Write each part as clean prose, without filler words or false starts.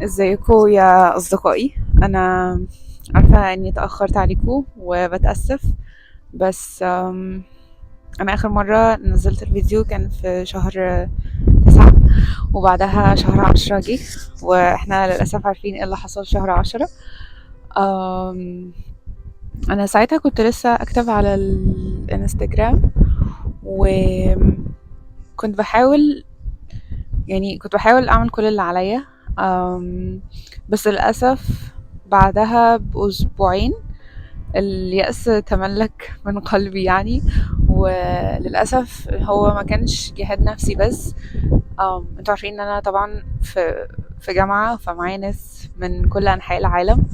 ازيكم يا اصدقائي؟ انا عارفه اني اتاخرت عليكم وبتاسف، بس انا اخر مره نزلت الفيديو كان في شهر 9، وبعدها شهر 10 جه، واحنا للاسف عارفين ايه اللي حصل في شهر 10. أم، انا ساعتها كنت لسه اكتب على الانستجرام، وكنت بحاول، يعني كنت بحاول اعمل كل اللي عليا. بس للاسف بعدها باسبوعين اليأس تملك من قلبي يعني. وللأسف هو ما كانش جهاد نفسي بس. انتوا عارفين ان انا طبعا في جامعة، فمعايا ناس من كل أنحاء العالم،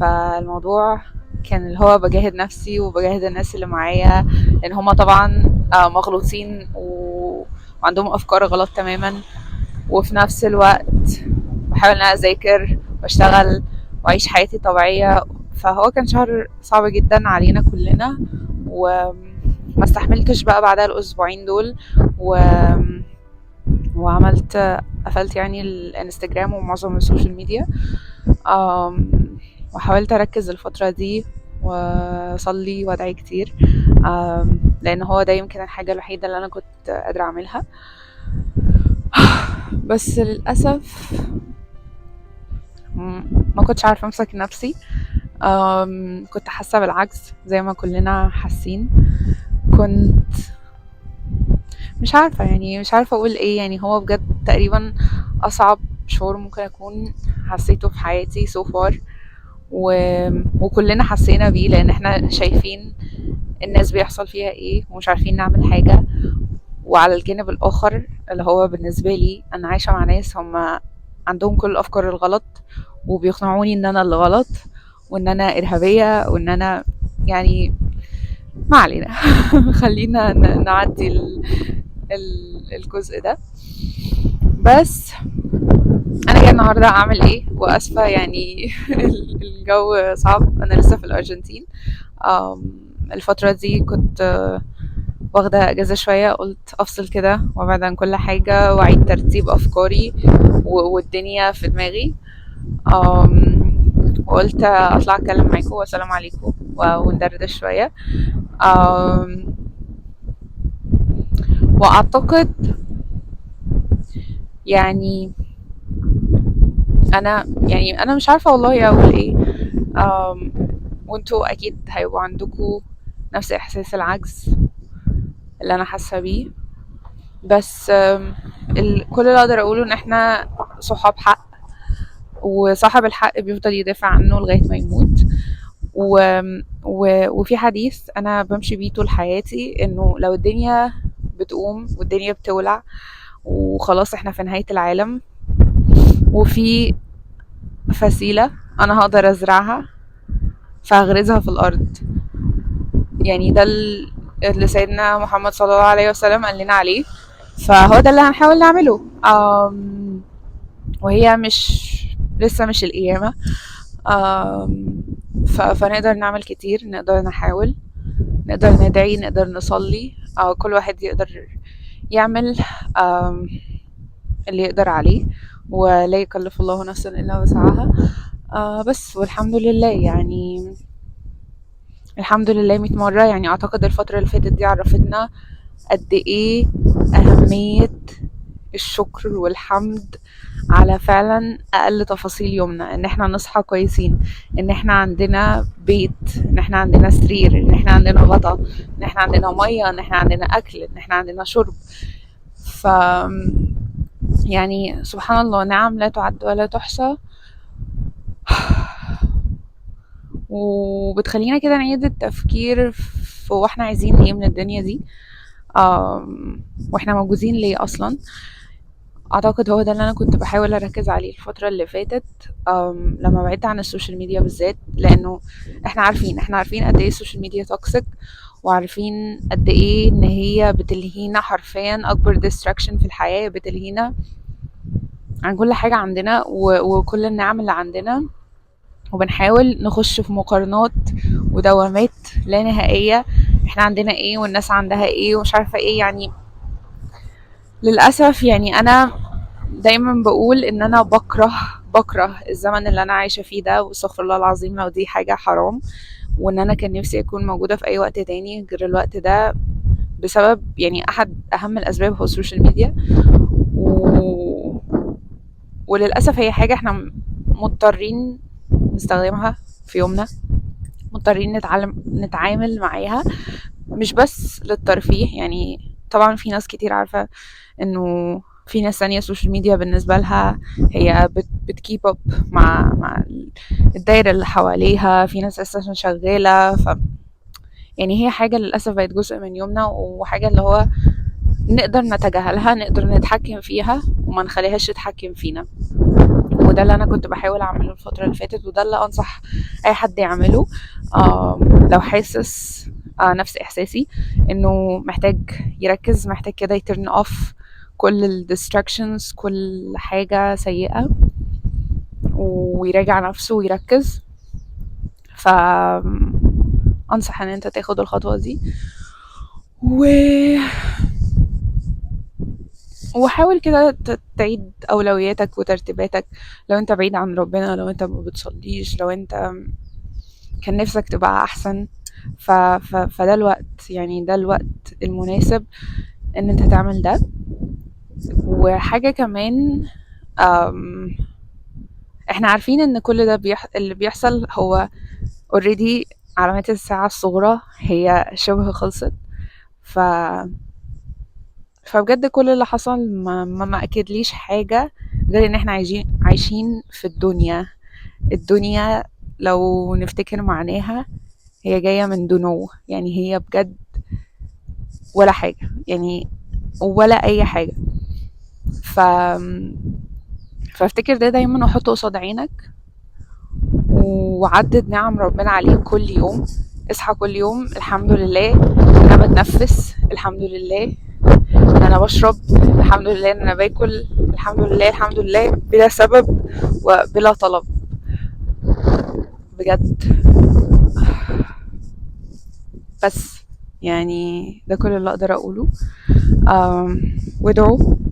فالموضوع كان اللي هو بجاهد نفسي وبجاهد الناس اللي معايا، لان هما طبعا مغلوطين وعندهم افكار غلط تماما. وفي نفس الوقت بحاول ان انا اذاكر واشتغل واعيش حياتي طبيعية. فهو كان شهر صعب جدا علينا كلنا، وما استحملتش بقى بعدها الاسبوعين دول. و... وعملت قفلت يعني الانستجرام ومعظم السوشيال ميديا. أم... وحاولت اركز الفترة دي واصلي وادعي كتير، لان هو ده يمكن الحاجة الوحيدة اللي انا كنت قادرة اعملها. بس للأسف ما كنتش عارفة امسك نفسي. كنت حاسة بالعجز زي ما كلنا حاسين. كنت مش عارفة، يعني مش عارفة اقول ايه. يعني هو بجد تقريبا اصعب شعور ممكن اكون حسيته في حياتي so far. و... وكلنا حسينا بيه، لان احنا شايفين الناس بيحصل فيها ايه ومش عارفين نعمل حاجة. وعلى الجانب الاخر اللي هو بالنسبة لي، انا عايشة مع ناس هم عندهم كل الافكار الغلط، وبيقنعوني ان انا اللي غلط، وان انا ارهابية، وان انا يعني ما علينا. خلينا نعدي الجزء ده. بس انا جايه النهارده اعمل ايه؟ واسفه يعني. الجو صعب، انا لسه في الارجنتين. الفتره دي كنت واخده اجازه شويه، قلت افصل كده وابعد عن كل حاجه واعيد ترتيب افكاري والدنيا في دماغي. وقلت اطلع اتكلم معاكم والسلام عليكم وندردش شويه. واعتقد يعني انا مش عارفه والله اقول ايه. أم وانتوا اكيد هيبقوا عندكم نفس احساس العجز اللي انا حاسه بيه. بس كل اللي اقدر اقوله ان احنا صحاب حق، وصاحب الحق بيفضل يدافع عنه لغايه ما يموت. وفي حديث انا بمشي بيه طول حياتي، انه لو الدنيا بتقوم والدنيا بتولع وخلاص احنا في نهايه العالم، وفي فسيله انا هقدر ازرعها فهغرزها في الارض. يعني ده اللي سيدنا محمد صلى الله عليه وسلم قال لنا عليه، فهو ده اللي هنحاول نعمله. وهي لسه مش القيامة. فنقدر نعمل كتير، نقدر نحاول، نقدر ندعي، نقدر نصلي، كل واحد يقدر يعمل اللي يقدر عليه، ولا يكلف الله نفسا إلا وسعها. بس والحمد لله يعني، الحمد لله 100 مرة. يعني أعتقد الفترة اللي فاتت دي عرفتنا قد إيه أهمية الشكر والحمد على فعلا أقل تفاصيل يومنا. إن احنا نصحى كويسين، إن احنا عندنا بيت، إن احنا عندنا سرير، إن احنا عندنا غطا، إن احنا عندنا مية، إن احنا عندنا أكل، إن احنا عندنا شرب. ف يعني سبحان الله، نعم لا تعد ولا تحصى. وبتخلينا كده نعيد التفكير في واحنا عايزين ايه من الدنيا دي، واحنا موجودين ليه اصلا. اعتقد هو ده اللي انا كنت بحاول اركز عليه الفتره اللي فاتت، لما بعدت عن السوشيال ميديا بالذات، لانه احنا عارفين قد ايه السوشيال ميديا توكسيك، وعارفين قد ايه ان هي بتلهينا حرفيا. اكبر distraction في الحياه، بتلهينا عن كل حاجه عندنا وكل النعم اللي عندنا، وبنحاول نخش في مقارنات ودوامات لا نهائيه. احنا عندنا ايه والناس عندها ايه ومش عارفه ايه يعني. للاسف يعني انا دايما بقول ان انا بكره الزمن اللي انا عايشه فيه ده، واستغفر الله العظيم لو دي حاجه حرام، وان انا كان نفسي اكون موجوده في اي وقت تاني غير الوقت ده، بسبب يعني احد اهم الاسباب هو السوشيال ميديا. و... وللاسف هي حاجه احنا مضطرين نستخدمها في يومنا، مضطرين نتعامل معاها، مش بس للترفيه. يعني طبعا في ناس كتير عارفة انه في ناس تانية السوشيال ميديا بالنسبة لها هي بتكيب اب مع الدايرة اللي حواليها، في ناس اساسا شغالة. يعني هي حاجة للأسف بقت جزء من يومنا، وحاجة اللي هو نقدر نتجاهلها، نقدر نتحكم فيها وما نخليهاش تتحكم فينا. وده اللي انا كنت بحاول اعمله الفتره اللي فاتت، وده اللي انصح اي حد يعمله. لو حاسس نفس احساسي انه محتاج يركز، محتاج كده يترن اوف كل الديستراكشنز، كل حاجه سيئه، ويراجع نفسه ويركز. ف انصح ان انت تاخد الخطوه دي، و وحاول كده تعيد أولوياتك وترتيباتك. لو انت بعيد عن ربنا، لو انت ما بتصليش، لو انت كان نفسك تبقى أحسن، فده الوقت، يعني ده الوقت المناسب ان انت تعمل ده. وحاجة كمان، أم، احنا عارفين ان كل ده اللي بيحصل هو already علامات الساعة الصغرى هي شبه خلصت. ف فبجد كل اللي حصل ما اكدليش حاجة غير ان احنا عايشين في الدنيا. الدنيا لو نفتكر معناها هي جاية من دنو، يعني هي بجد ولا حاجة، يعني ولا اي حاجة. ف فافتكر ده دايما وحطه قصاد عينك، وعدد نعم ربنا عليك كل يوم. اصحى كل يوم الحمد لله ان انا بتنفس، الحمد لله ان انا بشرب، الحمد لله ان انا باكل، الحمد لله الحمد لله بلا سبب وبلا طلب. بجد. بس يعني ده كل اللي اقدر اقوله.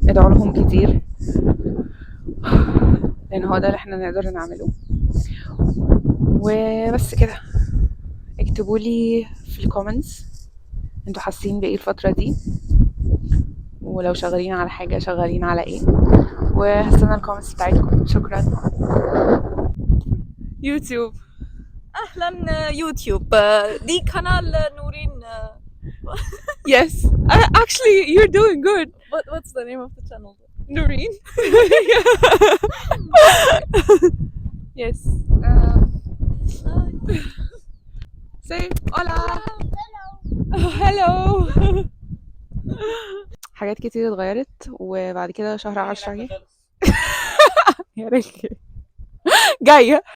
ادعوا لهم كتير، لان هو ده اللي احنا نقدر نعمله. وبس كده. اكتبوا لي في الكومنتس انتوا حاسين بايه الفترة دي، ولو شغالين على حاجة شغالين على ايه، وهستنى الكومنتس بتاعتكم. شكرا. يوتيوب. اهلا يوتيوب. دي قناة نورين. Yes, actually you're doing good. What's the name of the channel? Noreen. Yes. Say hola. Hello. حاجات كتير اتغيرت، وبعد كده شهر 10 جه. يا ريت جاية